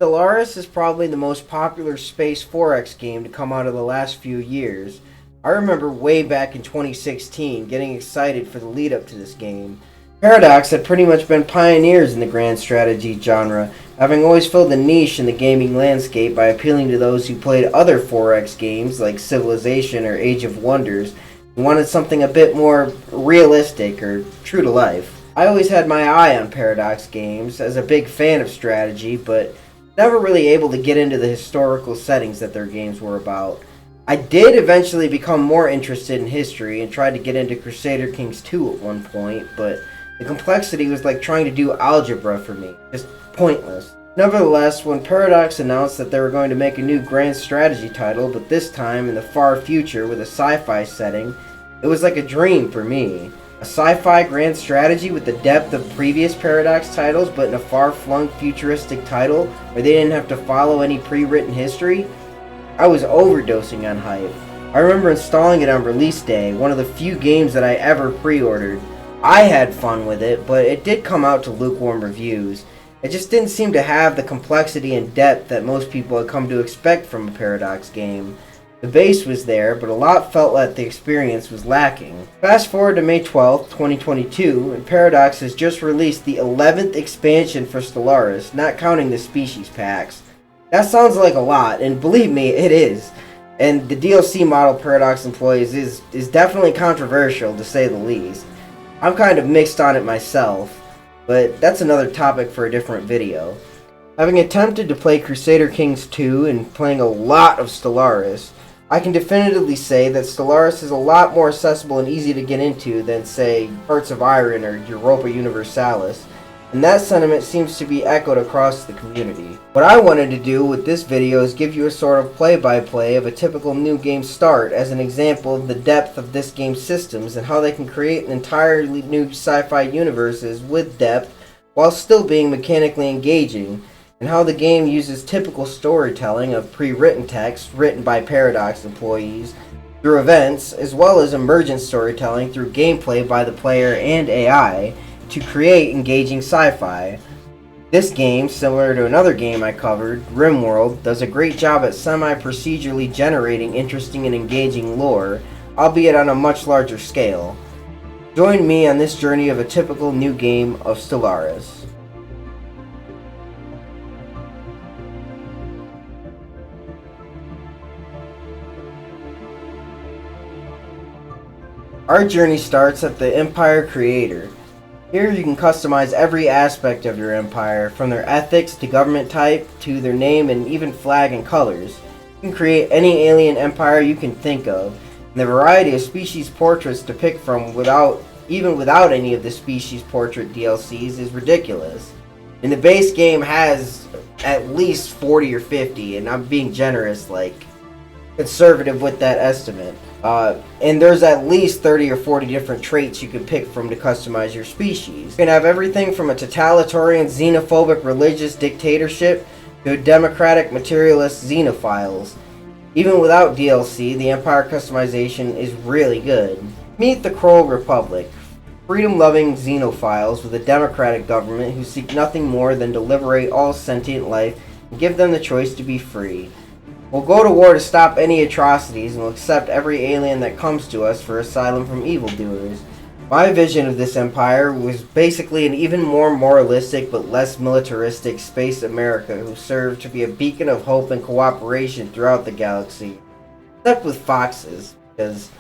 Stellaris is probably the most popular Space 4X game to come out of the last few years. I remember way back in 2016 getting excited for the lead up to this game. Paradox had pretty much been pioneers in the grand strategy genre, having always filled a niche in the gaming landscape by appealing to those who played other 4X games like Civilization or Age of Wonders and wanted something a bit more realistic or true to life. I always had my eye on Paradox games as a big fan of strategy, but never really able to get into the historical settings that their games were about. I did eventually become more interested in history and tried to get into Crusader Kings 2 at one point, but the complexity was like trying to do algebra for me, just pointless. Nevertheless, when Paradox announced that they were going to make a new grand strategy title, but this time in the far future with a sci-fi setting, it was like a dream for me. A sci-fi grand strategy with the depth of previous Paradox titles, but in a far-flung futuristic title where they didn't have to follow any pre-written history? I was overdosing on hype. I remember installing it on release day, one of the few games that I ever pre-ordered. I had fun with it, but it did come out to lukewarm reviews. It just didn't seem to have the complexity and depth that most people had come to expect from a Paradox game. The base was there, but a lot felt like the experience was lacking. Fast forward to May 12th, 2022, and Paradox has just released the 11th expansion for Stellaris, not counting the species packs. That sounds like a lot, and believe me, it is. And the DLC model Paradox employs is definitely controversial, to say the least. I'm kind of mixed on it myself, but that's another topic for a different video. Having attempted to play Crusader Kings 2 and playing a lot of Stellaris, I can definitively say that Stellaris is a lot more accessible and easy to get into than, say, Hearts of Iron or Europa Universalis, and that sentiment seems to be echoed across the community. What I wanted to do with this video is give you a sort of play-by-play of a typical new game start as an example of the depth of this game's systems and how they can create an entirely new sci-fi universes with depth while still being mechanically engaging, and how the game uses typical storytelling of pre-written text written by Paradox employees through events, as well as emergent storytelling through gameplay by the player and AI, to create engaging sci-fi. This game, similar to another game I covered, RimWorld, does a great job at semi-procedurally generating interesting and engaging lore, albeit on a much larger scale. Join me on this journey of a typical new game of Stellaris. Our journey starts at the Empire Creator. Here you can customize every aspect of your empire, from their ethics to government type to their name and even flag and colors. You can create any alien empire you can think of, and the variety of species portraits to pick from without any of the species portrait DLCs is ridiculous. And the base game has at least 40 or 50, and I'm being generous, like conservative with that estimate. And there's at least 30 or 40 different traits you can pick from to customize your species. You can have everything from a totalitarian, xenophobic religious dictatorship to a democratic materialist xenophiles. Even without DLC, the Empire customization is really good. Meet the Kroll Republic, freedom-loving xenophiles with a democratic government who seek nothing more than to liberate all sentient life and give them the choice to be free. We'll go to war to stop any atrocities and we'll accept every alien that comes to us for asylum from evildoers. My vision of this empire was basically an even more moralistic but less militaristic space America who served to be a beacon of hope and cooperation throughout the galaxy. Except with foxes, because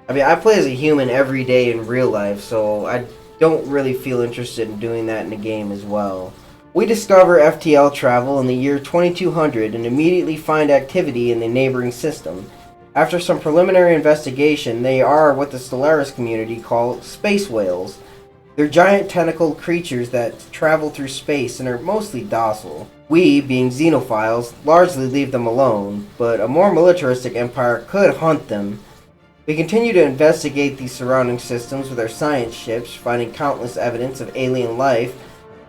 I play as a human every day in real life, so I don't really feel interested in doing that in the game as well. We discover FTL travel in the year 2200 and immediately find activity in the neighboring system. After some preliminary investigation, they are what the Stellaris community call space whales. They're giant tentacled creatures that travel through space and are mostly docile. We, being xenophiles, largely leave them alone, but a more militaristic empire could hunt them. We continue to investigate these surrounding systems with our science ships, finding countless evidence of alien life,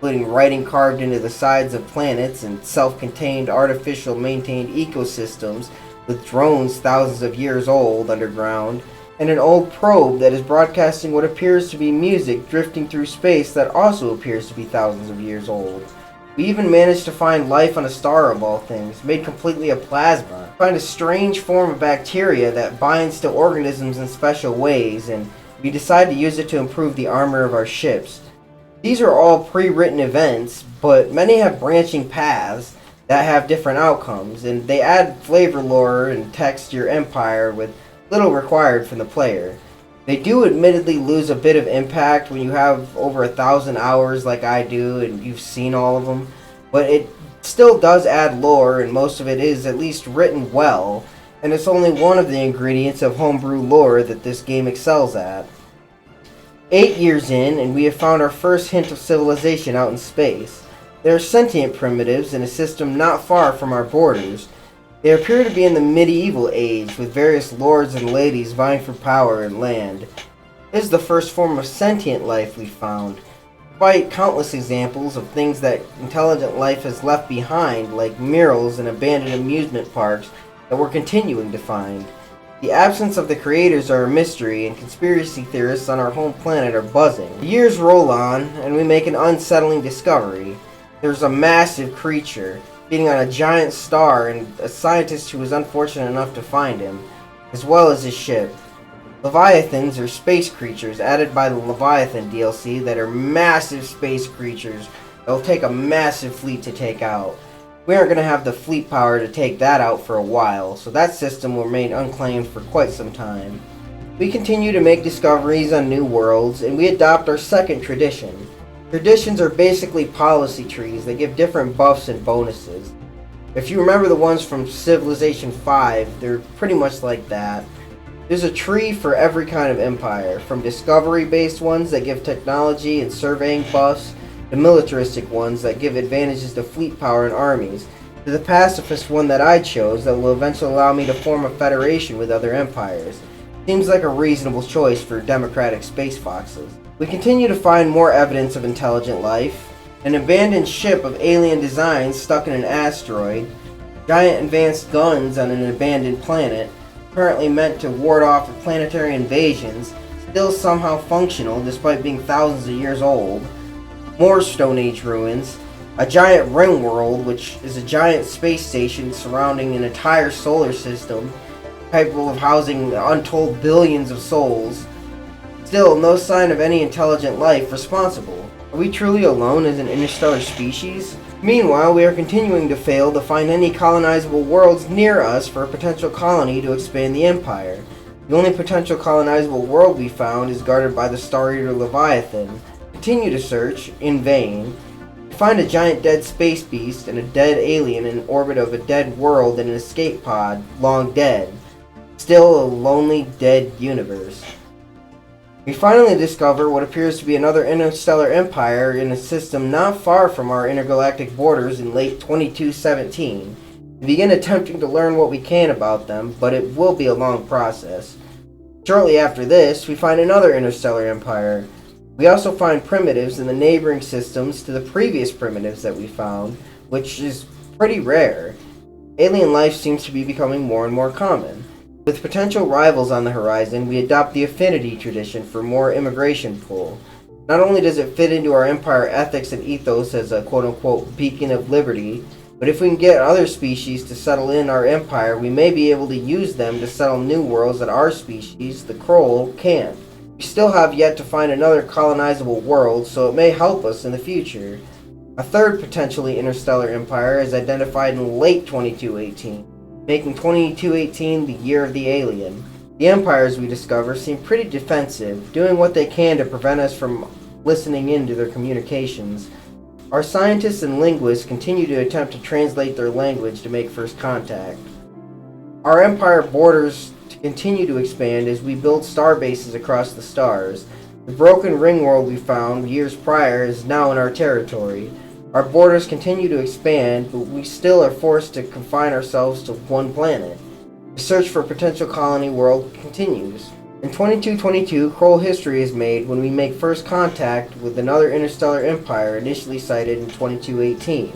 including writing carved into the sides of planets and self-contained artificial maintained ecosystems with drones thousands of years old underground, and an old probe that is broadcasting what appears to be music drifting through space that also appears to be thousands of years old. We even managed to find life on a star of all things, made completely of plasma. We find a strange form of bacteria that binds to organisms in special ways, and we decide to use it to improve the armor of our ships. These are all pre-written events, but many have branching paths that have different outcomes, and they add flavor, lore, and text to your empire with little required from the player. They do admittedly lose a bit of impact when you have over 1,000 hours like I do and you've seen all of them, but it still does add lore, and most of it is at least written well, and it's only one of the ingredients of homebrew lore that this game excels at. 8 years in, and we have found our first hint of civilization out in space. There are sentient primitives in a system not far from our borders. They appear to be in the medieval age, with various lords and ladies vying for power and land. This is the first form of sentient life we found, despite countless examples of things that intelligent life has left behind, like murals and abandoned amusement parks that we're continuing to find. The absence of the creators are a mystery, and conspiracy theorists on our home planet are buzzing. The years roll on, and we make an unsettling discovery. There's a massive creature feeding on a giant star, and a scientist who was unfortunate enough to find him, as well as his ship. Leviathans are space creatures added by the Leviathan DLC that are massive space creatures that will take a massive fleet to take out. We aren't going to have the fleet power to take that out for a while, so that system will remain unclaimed for quite some time. We continue to make discoveries on new worlds, and we adopt our second tradition. Traditions are basically policy trees that give different buffs and bonuses. If you remember the ones from Civilization 5, they're pretty much like that. There's a tree for every kind of empire, from discovery-based ones that give technology and surveying buffs, to militaristic ones that give advantages to fleet power and armies, to the pacifist one that I chose that will eventually allow me to form a federation with other empires. Seems like a reasonable choice for democratic space foxes. We continue to find more evidence of intelligent life. An abandoned ship of alien design stuck in an asteroid, giant advanced guns on an abandoned planet, apparently meant to ward off planetary invasions, still somehow functional despite being thousands of years old, more Stone Age ruins, a giant ring world, which is a giant space station surrounding an entire solar system, capable of housing untold billions of souls. Still, no sign of any intelligent life responsible. Are we truly alone as an interstellar species? Meanwhile, we are continuing to fail to find any colonizable worlds near us for a potential colony to expand the Empire. The only potential colonizable world we found is guarded by the Star Eater Leviathan. Continue to search, in vain. We find a giant dead space beast and a dead alien in orbit of a dead world in an escape pod, long dead. Still a lonely, dead universe. We finally discover what appears to be another interstellar empire in a system not far from our intergalactic borders in late 2217. We begin attempting to learn what we can about them, but it will be a long process. Shortly after this, we find another interstellar empire. We also find primitives in the neighboring systems to the previous primitives that we found, which is pretty rare. Alien life seems to be becoming more and more common. With potential rivals on the horizon, we adopt the affinity tradition for more immigration pull. Not only does it fit into our empire ethics and ethos as a quote-unquote beacon of liberty, but if we can get other species to settle in our empire, we may be able to use them to settle new worlds that our species, the Kroll, can't. We still have yet to find another colonizable world, so it may help us in the future. A third potentially interstellar empire is identified in late 2218. Making 2218 the year of the alien. The empires we discover seem pretty defensive, doing what they can to prevent us from listening in to their communications. Our scientists and linguists continue to attempt to translate their language to make first contact. Our empire borders to continue to expand as we build star bases across the stars. The broken ring world we found years prior is now in our territory. Our borders continue to expand, but we still are forced to confine ourselves to one planet. The search for a potential colony world continues. In 2222, Kroll history is made when we make first contact with another interstellar empire initially sighted in 2218.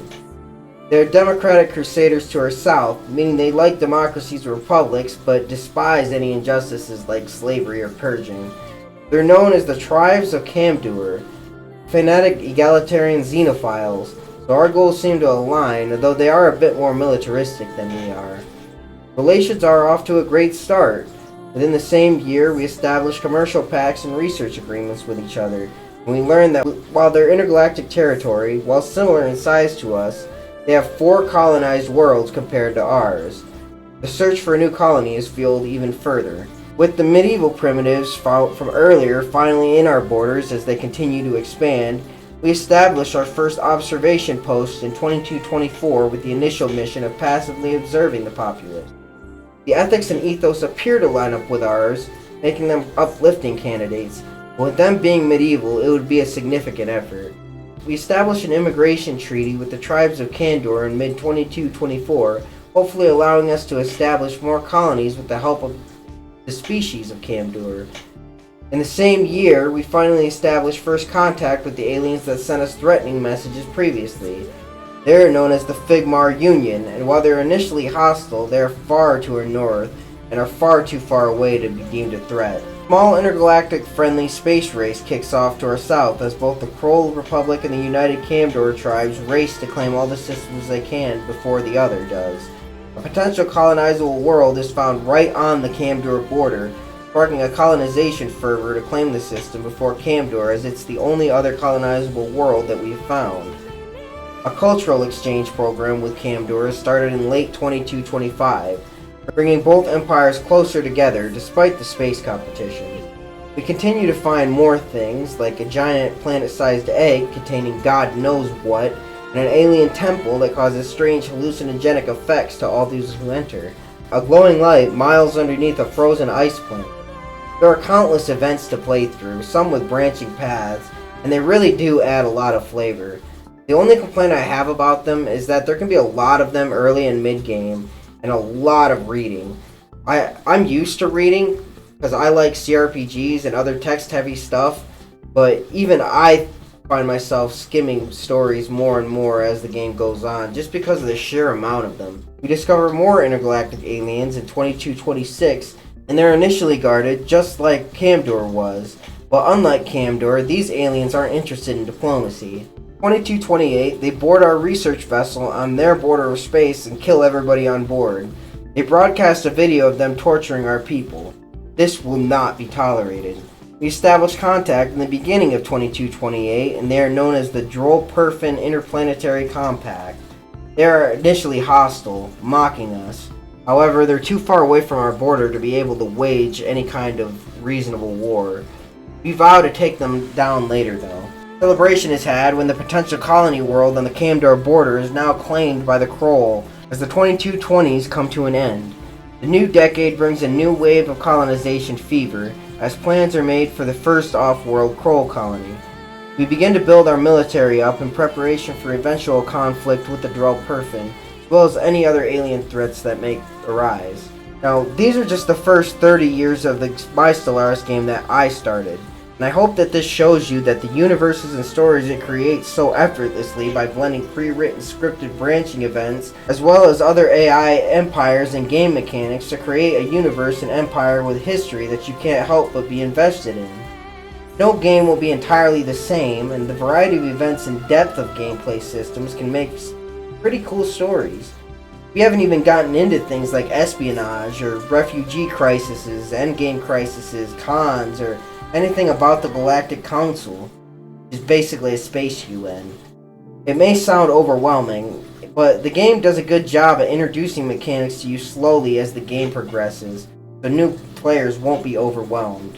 They are democratic crusaders to our south, meaning they like democracies or republics, but despise any injustices like slavery or purging. They're known as the Tribes of Camdur, fanatic egalitarian xenophiles, so our goals seem to align, though they are a bit more militaristic than we are. Relations are off to a great start. Within the same year, we established commercial pacts and research agreements with each other, and we learned that while their intergalactic territory, while similar in size to us, they have 4 colonized worlds compared to ours. The search for a new colony is fueled even further. With the medieval primitives from earlier finally in our borders as they continue to expand, we established our first observation post in 2224 with the initial mission of passively observing the populace. The ethics and ethos appear to line up with ours, making them uplifting candidates, but with them being medieval, it would be a significant effort. We established an immigration treaty with the tribes of Kandor in mid-2224, hopefully allowing us to establish more colonies with the help of the species of Kandor. In the same year, we finally established first contact with the aliens that sent us threatening messages previously. They are known as the Figmar Union, and while they're initially hostile, they are far to our north and are far too far away to be deemed a threat. A small intergalactic friendly space race kicks off to our south as both the Kroll Republic and the United Kandor tribes race to claim all the systems they can before the other does. A potential colonizable world is found right on the Kandor border, sparking a colonization fervor to claim the system before Kandor, as it's the only other colonizable world that we've found. A cultural exchange program with Kandor started in late 2225, bringing both empires closer together despite the space competition. We continue to find more things, like a giant planet-sized egg containing God knows what, and an alien temple that causes strange hallucinogenic effects to all those who enter. A glowing light miles underneath a frozen ice planet. There are countless events to play through, some with branching paths, and they really do add a lot of flavor. The only complaint I have about them is that there can be a lot of them early and mid-game, and a lot of reading. I'm used to reading, because I like CRPGs and other text-heavy stuff, but even I find myself skimming stories more and more as the game goes on, just because of the sheer amount of them. We discover more intergalactic aliens in 2226, and they're initially guarded, just like Kandor was. But unlike Kandor, these aliens aren't interested in diplomacy. 2228, they board our research vessel on their border of space and kill everybody on board. They broadcast a video of them torturing our people. This will not be tolerated. We established contact in the beginning of 2228, and they are known as the Drolperfin Interplanetary Compact. They are initially hostile, mocking us. However, they're too far away from our border to be able to wage any kind of reasonable war. We vow to take them down later, though. Celebration is had when the potential colony world on the Kandor border is now claimed by the Kroll, as the 2220s come to an end. The new decade brings a new wave of colonization fever, as plans are made for the first off-world Kroll colony. We begin to build our military up in preparation for eventual conflict with the Drolperfin, as well as any other alien threats that may arise. Now, these are just the first 30 years of my Stellaris game that I started. And I hope that this shows you that the universes and stories it creates so effortlessly by blending pre-written scripted branching events, as well as other AI empires and game mechanics to create a universe and empire with history that you can't help but be invested in. No game will be entirely the same, and the variety of events and depth of gameplay systems can make pretty cool stories. We haven't even gotten into things like espionage, or refugee crises, endgame crises, cons, or anything about the Galactic Council, which is basically a space UN. It may sound overwhelming, but the game does a good job at introducing mechanics to you slowly as the game progresses, so new players won't be overwhelmed.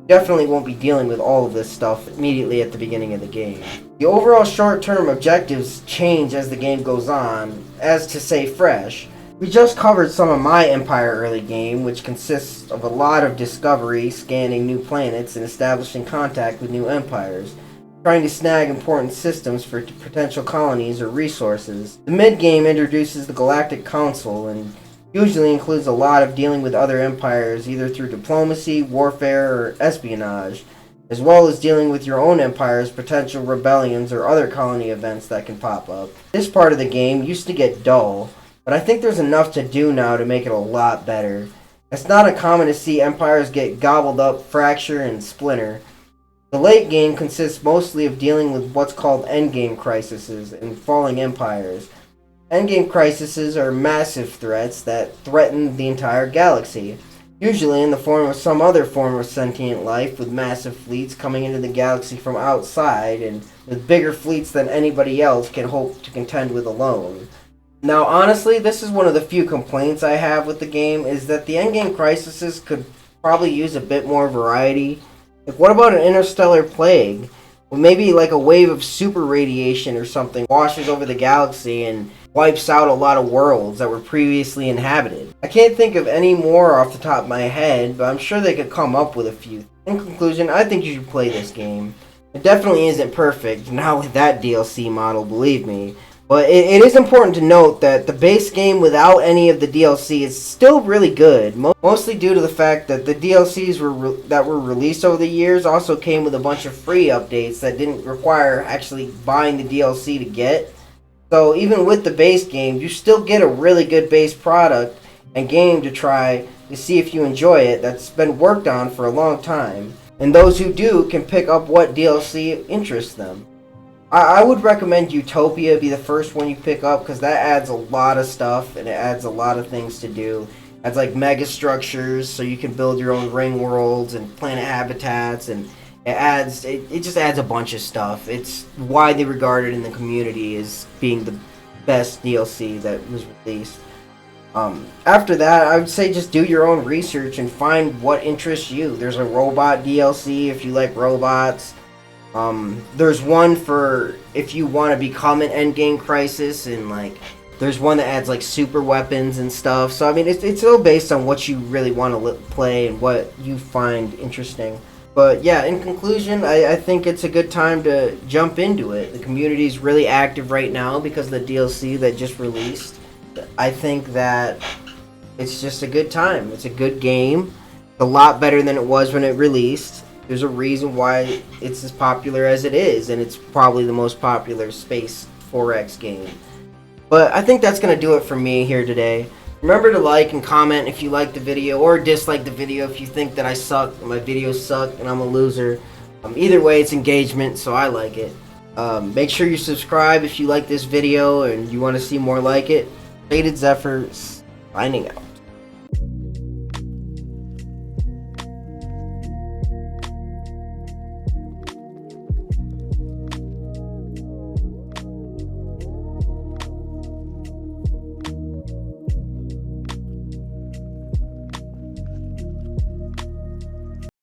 You definitely won't be dealing with all of this stuff immediately at the beginning of the game. The overall short-term objectives change as the game goes on, as to say fresh. We just covered some of my Empire early game, which consists of a lot of discovery, scanning new planets, and establishing contact with new empires, trying to snag important systems for potential colonies or resources. The mid-game introduces the Galactic Council, and usually includes a lot of dealing with other empires, either through diplomacy, warfare, or espionage, as well as dealing with your own empire's potential rebellions or other colony events that can pop up. This part of the game used to get dull, but I think there's enough to do now to make it a lot better. It's not uncommon to see empires get gobbled up, fracture, and splinter. The late game consists mostly of dealing with what's called endgame crises and falling empires. Endgame crises are massive threats that threaten the entire galaxy, usually in the form of some other form of sentient life, with massive fleets coming into the galaxy from outside and with bigger fleets than anybody else can hope to contend with alone. Now, honestly, this is one of the few complaints I have with the game, is that the endgame crises could probably use a bit more variety. Like, what about an interstellar plague? Well, maybe like a wave of super radiation or something washes over the galaxy and wipes out a lot of worlds that were previously inhabited. I can't think of any more off the top of my head, but I'm sure they could come up with a few. In conclusion, I think you should play this game. It definitely isn't perfect, not with that DLC model, believe me. But it is important to note that the base game without any of the DLC is still really good, mostly due to the fact that the DLCs that were released over the years also came with a bunch of free updates that didn't require actually buying the DLC to get. So even with the base game, you still get a really good base product and game to try to see if you enjoy it that's been worked on for a long time. And those who do can pick up what DLC interests them. I would recommend Utopia be the first one you pick up, because that adds a lot of stuff and it adds a lot of things to do. It adds like mega structures so you can build your own ring worlds and planet habitats, and it just adds a bunch of stuff. It's widely regarded in the community as being the best DLC that was released. After that, I would say just do your own research and find what interests you. There's a robot DLC if you like robots. There's one for if you want to become an endgame crisis, and like there's one that adds like super weapons and stuff. So I mean, it's all based on what you really want to play and what you find interesting. But yeah, in conclusion, I think it's a good time to jump into it. The community is really active right now because of the DLC that just released. I think that it's just a good time. It's a good game. A lot better than it was when it released. There's a reason why it's as popular as it is, and it's probably the most popular Space 4X game. But I think that's going to do it for me here today. Remember to like and comment if you like the video, or dislike the video if you think that I suck, my videos suck, and I'm a loser. Either way, it's engagement, so I like it. Make sure you subscribe if you like this video and you want to see more like it. Faded Zephyr, signing out.